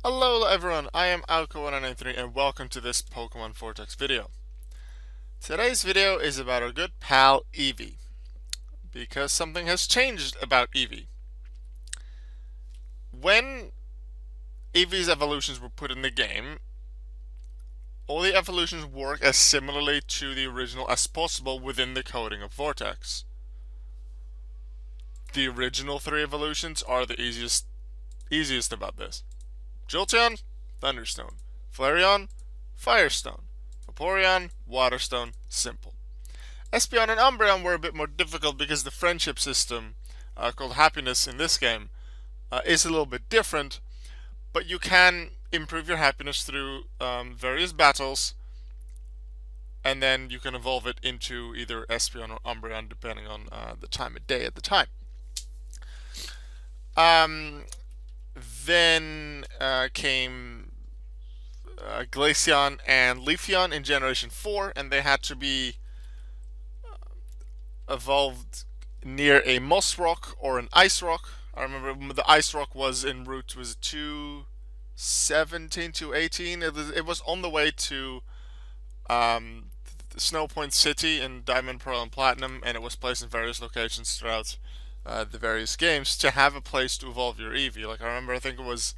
Hello everyone, I am Alco1993 and welcome to this Pokemon Vortex video. Today's video is about our good pal Eevee, because something has changed about Eevee. When Eevee's evolutions were put in the game, all the evolutions work as similarly to the original as possible within the coding of Vortex. The original three evolutions are the easiest about this. Jolteon, Thunderstone. Flareon, Firestone. Vaporeon, Waterstone, simple. Espeon and Umbreon were a bit more difficult because the friendship system, called happiness in this game, is a little bit different, but you can improve your happiness through various battles, and then you can evolve it into either Espeon or Umbreon depending on the time of day at the time. Then came Glacion and Leafeon in Generation 4, and they had to be evolved near a Moss Rock or an Ice Rock. I remember the Ice Rock was en route, was 217, 218. It was on the way to Snow Point City in Diamond, Pearl, and Platinum, and it was placed in various locations throughout the various games to have a place to evolve your Eevee. Like I think it was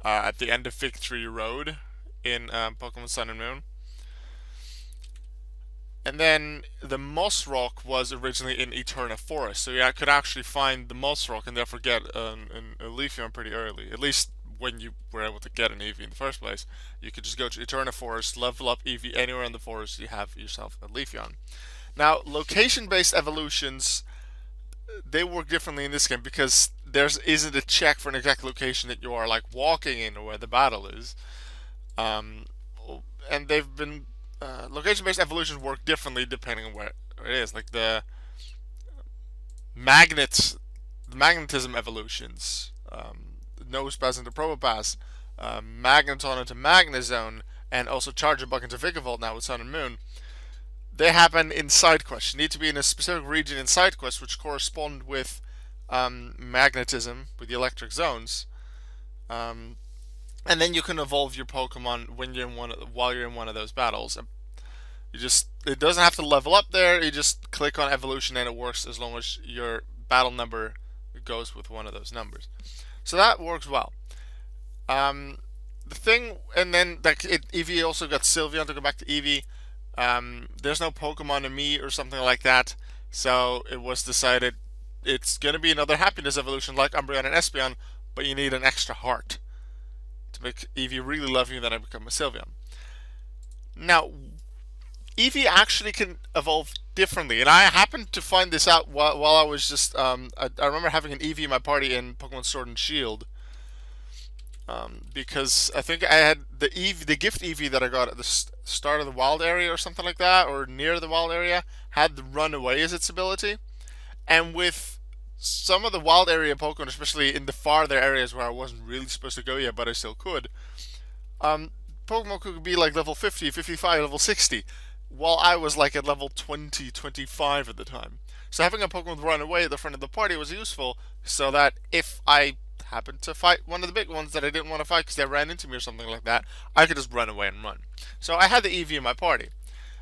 at the end of Fig Tree Road in Pokemon Sun and Moon. And then the Moss Rock was originally in Eterna Forest, so you could actually find the Moss Rock and therefore get a Leafeon pretty early. At least when you were able to get an Eevee in the first place, you could just go to Eterna Forest, level up Eevee anywhere in the forest, you have yourself a Leafeon. Now, location-based evolutions, they work differently in this game because there isn't a check for an exact location that you are like walking in or where the battle is, and they've been location-based evolutions work differently depending on where it is. Like the magnetism evolutions, Nosepass into Probopass, Magneton into Magnezone, and also Charjabug into Vikavolt now with Sun and Moon. They happen in side quests. You need to be in a specific region in side quests, which correspond with magnetism, with the electric zones, and then you can evolve your Pokemon while you're in one of those battles. It doesn't have to level up there. You just click on evolution, and it works as long as your battle number goes with one of those numbers. So that works well. The thing, and then Eevee also got Sylveon to go back to Eevee. There's no Pokemon to meet or something like that, so it was decided it's going to be another happiness evolution like Umbreon and Espeon, but you need an extra heart to make Eevee really love you, then I become a Sylveon. Now, Eevee actually can evolve differently, and I happened to find this out while I was just, I remember having an Eevee in my party in Pokemon Sword and Shield, because I think I had the gift Eevee that I got at the start of the wild area or something like that, or near the wild area, had the run away as its ability. And with some of the wild area Pokemon, especially in the farther areas where I wasn't really supposed to go yet, but I still could, Pokemon could be like level 50, 55, level 60, while I was like at level 20, 25 at the time. So having a Pokemon run away at the front of the party was useful, so that if I happened to fight one of the big ones that I didn't want to fight because they ran into me or something like that, I could just run away and run. So I had the Eevee in my party.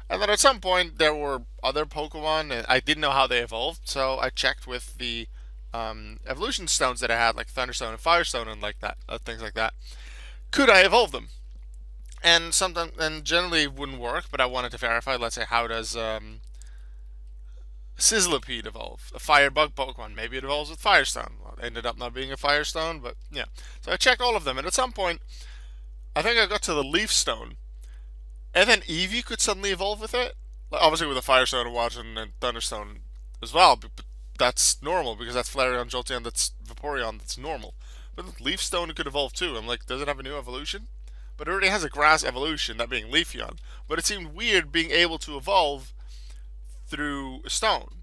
And then at some point there were other Pokemon, and I didn't know how they evolved, so I checked with the evolution stones that I had, like Thunderstone and Firestone and like that, things like that. Could I evolve them? And generally it wouldn't work, but I wanted to verify. Let's say, how does Sizzlipede evolve? A Firebug Pokemon. Maybe it evolves with Firestone. Well, it ended up not being a Firestone, but yeah. So I checked all of them, and at some point, I think I got to the Leaf Stone, and then Eevee could suddenly evolve with it. Like, obviously with a Firestone, a Waterstone, and Thunderstone as well, but that's normal because that's Flareon, Jolteon, that's Vaporeon, that's normal. But with Leaf Stone, it could evolve too. I'm like, does it have a new evolution? But it already has a grass evolution, that being Leafeon. But it seemed weird being able to evolve through a stone.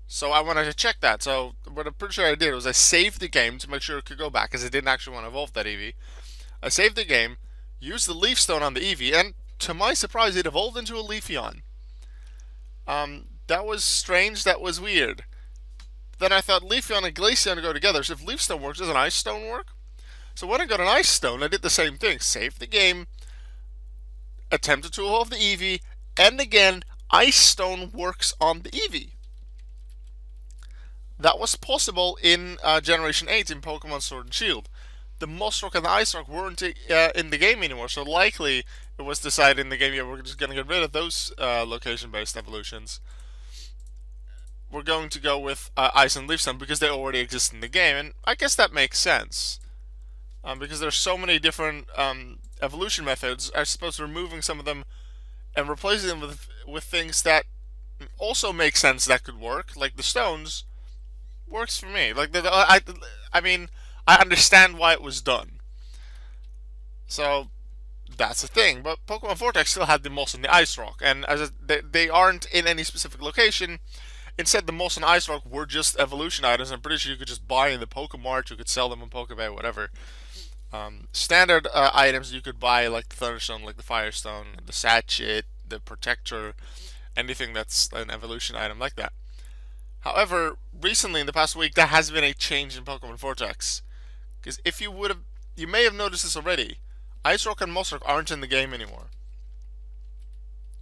So I wanted to check that. So what I'm pretty sure I did was I saved the game to make sure it could go back, because I didn't actually want to evolve that Eevee. I saved the game, used the Leaf Stone on the Eevee, and to my surprise, it evolved into a Leafeon. That was strange, that was weird. Then I thought Leafeon and Glaceon go together, so if Leaf Stone works, does an Ice Stone work? So when I got an Ice Stone, I did the same thing. Saved the game, attempted to evolve the Eevee, and again, Ice Stone works on the Eevee. That was possible in Generation 8 in Pokemon Sword and Shield. The Moss Rock and the Ice Rock weren't in the game anymore, so likely it was decided in the game, yeah, we're just going to get rid of those location-based evolutions. We're going to go with Ice and Leaf Stone because they already exist in the game, and I guess that makes sense. Because there's so many different evolution methods, I suppose removing some of them and replacing them with things that also make sense that could work, like the stones, works for me. Like I mean, I understand why it was done. So that's the thing. But Pokemon Vortex still had the Moss and the Ice Rock, and they aren't in any specific location. Instead, the Moss and Ice Rock were just evolution items. I'm pretty sure you could just buy in the Poké Mart. You could sell them in Pokébay, whatever. Standard items you could buy, like the Thunderstone, like the Firestone, the Sachet, the Protector, anything that's an evolution item like that. However, recently in the past week, there has been a change in Pokemon Vortex. Because if you would have, you may have noticed this already. Ice Rock and Moss Rock aren't in the game anymore.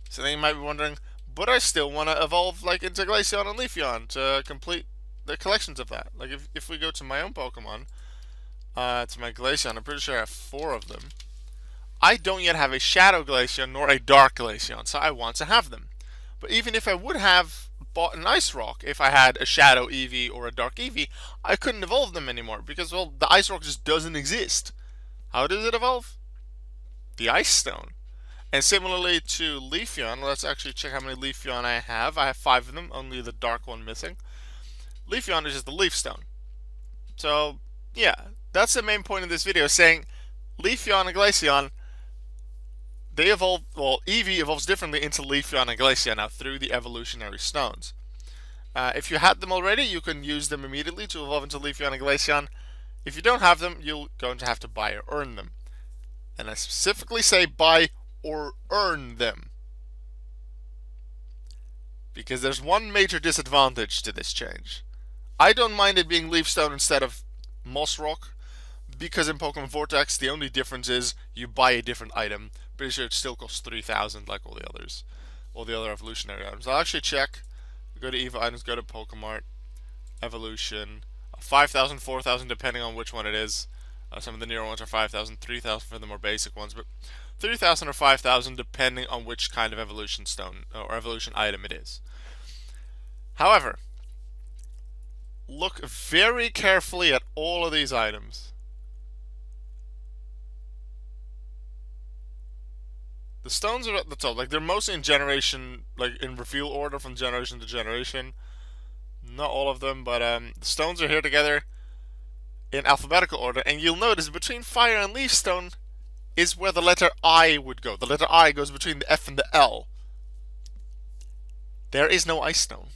So then you might be wondering, but I still want to evolve like into Glaceon and Leafeon to complete the collections of that. Like if we go to my own Pokemon, to my Glacion, I'm pretty sure I have 4 of them. I don't yet have a Shadow Glacion nor a Dark Glacion, so I want to have them. But even if I would have bought an Ice Rock, if I had a Shadow Eevee or a Dark Eevee, I couldn't evolve them anymore because, well, the Ice Rock just doesn't exist. How does it evolve? The Ice Stone. And similarly to Leafeon, let's actually check how many Leafeon I have. I have 5 of them, only the dark one missing. Leafeon is just the Leaf Stone. So, yeah, that's the main point of this video, saying Leafeon and Glaceon, they evolve, well, Eevee evolves differently into Leafeon and Glaceon now through the evolutionary stones. If you had them already, you can use them immediately to evolve into Leafeon and Glaceon. If you don't have them, you're going to have to buy or earn them. And I specifically say buy or earn them. Because there's one major disadvantage to this change. I don't mind it being Leaf Stone instead of Moss Rock, because in Pokemon Vortex, the only difference is you buy a different item. Pretty sure it still costs 3,000 like all the others. All the other evolutionary items. I'll actually check. Go to Eevee items, go to Poké Mart, Evolution, 5,000, 4,000 depending on which one it is. Some of the newer ones are 5,000, 3,000 for the more basic ones, but 3,000 or 5,000 depending on which kind of evolution stone or evolution item it is. However, look very carefully at all of these items. The stones are at the top, like they're mostly in generation, like in reveal order from generation to generation. Not all of them, but the stones are here together in alphabetical order, and you'll notice between Fire and Leaf Stone is where the letter I would go. The letter I goes between the F and the L. There is no Ice Stone.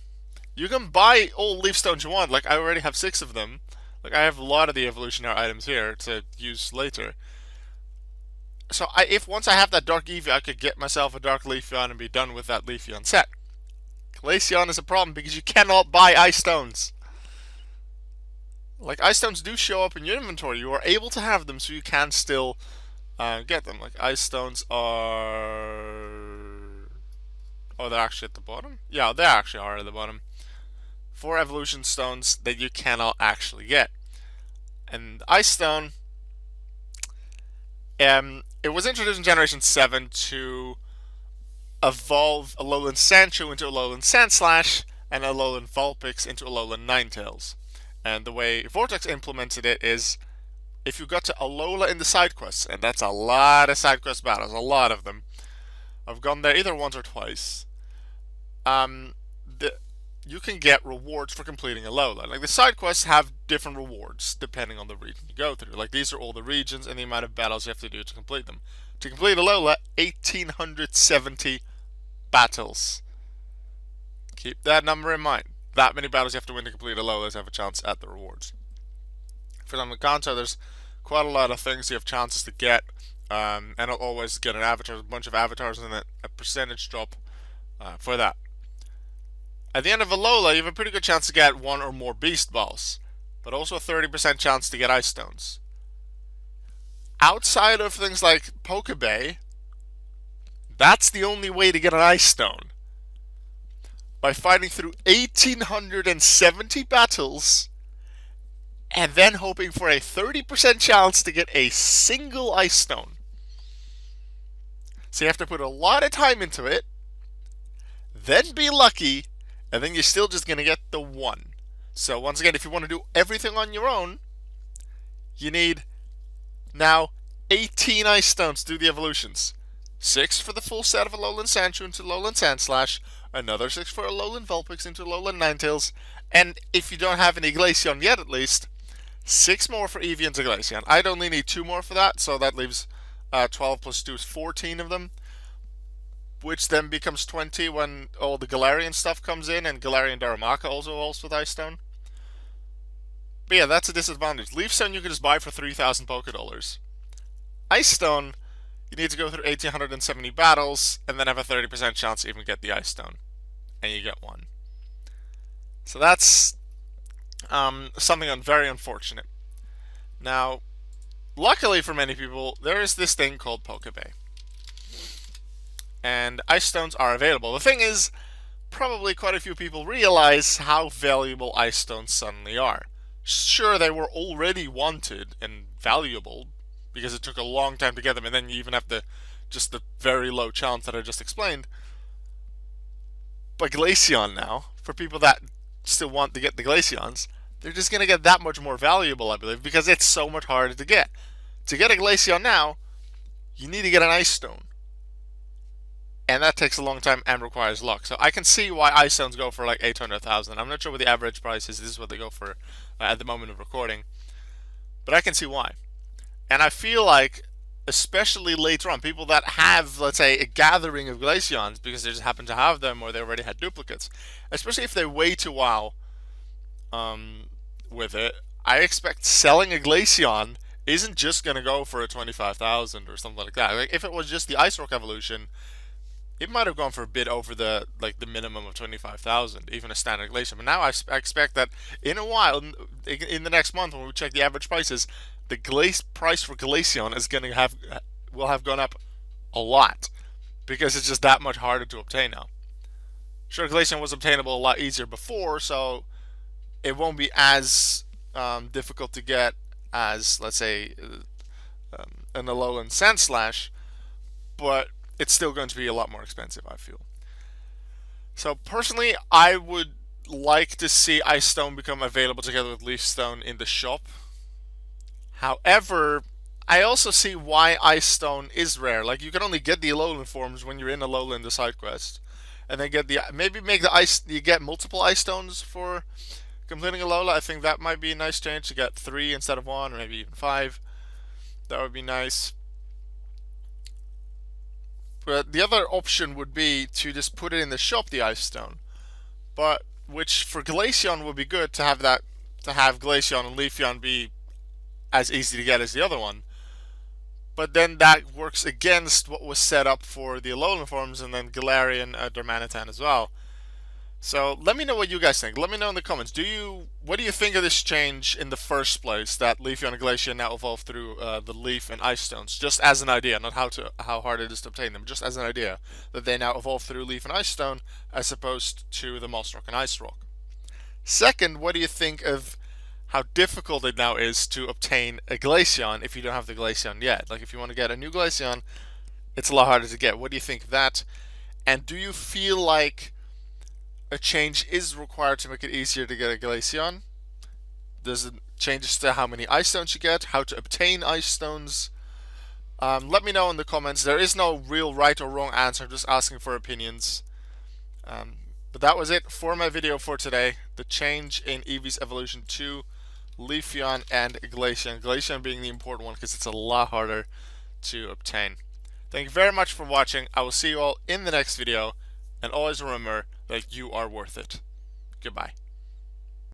You can buy all Leaf Stones you want, like I already have 6 of them. Like I have a lot of the evolutionary items here to use later. So if once I have that Dark Eevee, I could get myself a Dark Leafeon and be done with that Leafeon set. Glaceon is a problem because you cannot buy Ice Stones. Like, Ice Stones do show up in your inventory. You are able to have them, so you can still get them. Like, Ice Stones are... Oh, they're actually at the bottom? Yeah, they actually are at the bottom. 4 Evolution Stones that you cannot actually get. And Ice Stone... it was introduced in Generation 7 to evolve Alolan Sandshrew into Alolan Sandslash and Alolan Vulpix into Alolan Ninetales. And the way Vortex implemented it is, if you got to Alola in the side quests, and that's a lot of side quest battles, a lot of them. I've gone there either once or twice. You can get rewards for completing Alola. Like the side quests have different rewards depending on the region you go through. Like these are all the regions and the amount of battles you have to do to complete them. To complete Alola, 1,870 battles. Keep that number in mind. That many battles you have to win to complete Alola to have a chance at the rewards. For some of the Kanto, there's quite a lot of things you have chances to get, and I'll always get an avatar, a bunch of avatars, and a percentage drop for that. At the end of Alola, you have a pretty good chance to get 1 or more Beast Balls, but also a 30% chance to get Ice Stones. outside of things like Pokebay, that's the only way to get an Ice Stone. By fighting through 1870 battles and then hoping for a 30% chance to get a single Ice Stone. So you have to put a lot of time into it, then be lucky, and then you're still just going to get the one. So once again, if you want to do everything on your own, you need now 18 Ice Stones to do the evolutions. 6 for the full set of Alolan Sandshrew into Alolan Sandslash, another 6 for Alolan Vulpix into Alolan Ninetales, and if you don't have any Glaceon yet at least, 6 more for Eevee into Glacion. I'd only need 2 more for that, so that leaves 12 plus 2 is 14 of them, which then becomes 20 when all the Galarian stuff comes in, and Galarian Darumaka also evolves with Ice Stone. But yeah, that's a disadvantage. Leafeon you can just buy for 3,000 Pokédollars. Ice Stone, you need to go through 1870 battles, and then have a 30% chance to even get the Ice Stone. And you get one. So that's something very unfortunate. Now, luckily for many people, there is this thing called Pokebay. And Ice Stones are available. The thing is, probably quite a few people realize how valuable Ice Stones suddenly are. Sure, they were already wanted and valuable, because it took a long time to get them, and then you even have just the very low chance that I just explained. But Glaceon now, for people that still want to get the Glaceons, they're just going to get that much more valuable, I believe, because it's so much harder to get. To get a Glaceon now, you need to get an Ice Stone. And that takes a long time and requires luck. So I can see why Ice Stones go for like 800,000. I'm not sure what the average price is. This is what they go for at the moment of recording. But I can see why. And I feel like, especially later on, people that have, let's say, a gathering of Glaceons because they just happen to have them or they already had duplicates, especially if they wait a while with it, I expect selling a Glaceon isn't just going to go for a 25,000 or something like that. Like, if it was just the Ice Rock evolution, it might have gone for a bit over the minimum of 25,000, even a standard Glaceon. But now I expect that in a while, in the next month when we check the average prices, the price for Glaceon is will have gone up a lot, because it's just that much harder to obtain now. Sure, Glaceon was obtainable a lot easier before, so it won't be as difficult to get as, let's say, an Alolan Sandslash, but it's still going to be a lot more expensive, I feel. So personally, I would like to see Ice Stone become available together with Leaf Stone in the shop. However, I also see why Ice Stone is rare. Like, you can only get the Alolan forms when you're in Alolan, the side quest, and then get you get multiple Ice Stones for completing Alola. I think that might be a nice change to get 3 instead of 1, or maybe even 5. That would be nice. But the other option would be to just put it in the shop, the Ice Stone. But which for Glaceon would be good to have Glaceon and Leafeon be as easy to get as the other one. But then that works against what was set up for the Alolan forms and then Galarian Darmanitan as well. So let me know what you guys think. Let me know in the comments. What do you think of this change in the first place, that Leafeon and Glacion now evolve through the Leaf and Ice Stones? Just as an idea, not how hard it is to obtain them. Just as an idea that they now evolve through Leaf and Ice Stone as opposed to the Moss Rock and Ice Rock. Second, what do you think of how difficult it now is to obtain a Glaceon if you don't have the Glaceon yet? Like, if you want to get a new Glaceon, it's a lot harder to get. What do you think of that? And do you feel like a change is required to make it easier to get a Glaceon? Does it changes to how many Ice Stones you get, how to obtain Ice Stones? Let me know in the comments. There is no real right or wrong answer, I'm just asking for opinions. But that was it for my video for today. The change in Eevee's evolution to Leafeon and Glacion. Glacion being the important one because it's a lot harder to obtain. Thank you very much for watching. I will see you all in the next video. And always remember that you are worth it. Goodbye.